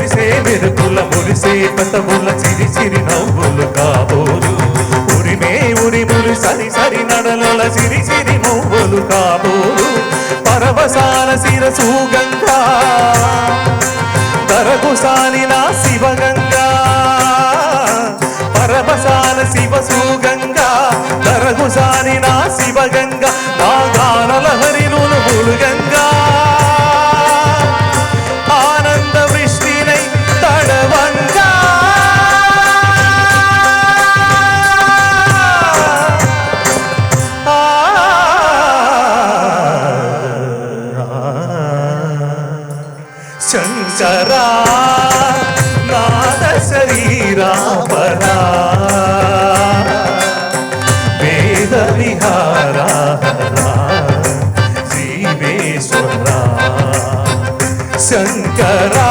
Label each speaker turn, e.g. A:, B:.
A: మెరిసే మెరుపుల మురిసే పతముల చిరి చిరి నవ్వులు కాబోలు ఉరిమే ఉరిములు సరి సరి నడలల చిరి చిరి నవ్వులు కాబోలు పరవశాల శిరసు గంగా దరకు సాలిన శివగంగా పరవశాల శివసు గంగా దరకు సాలిన శివగంగా నా గాన లహరిలు గంగా ఆనంద వృష్టినై తడవంగా శంకరా నాద శరీరా పరా వేద విహారా జీవేశ్వరా శంకరా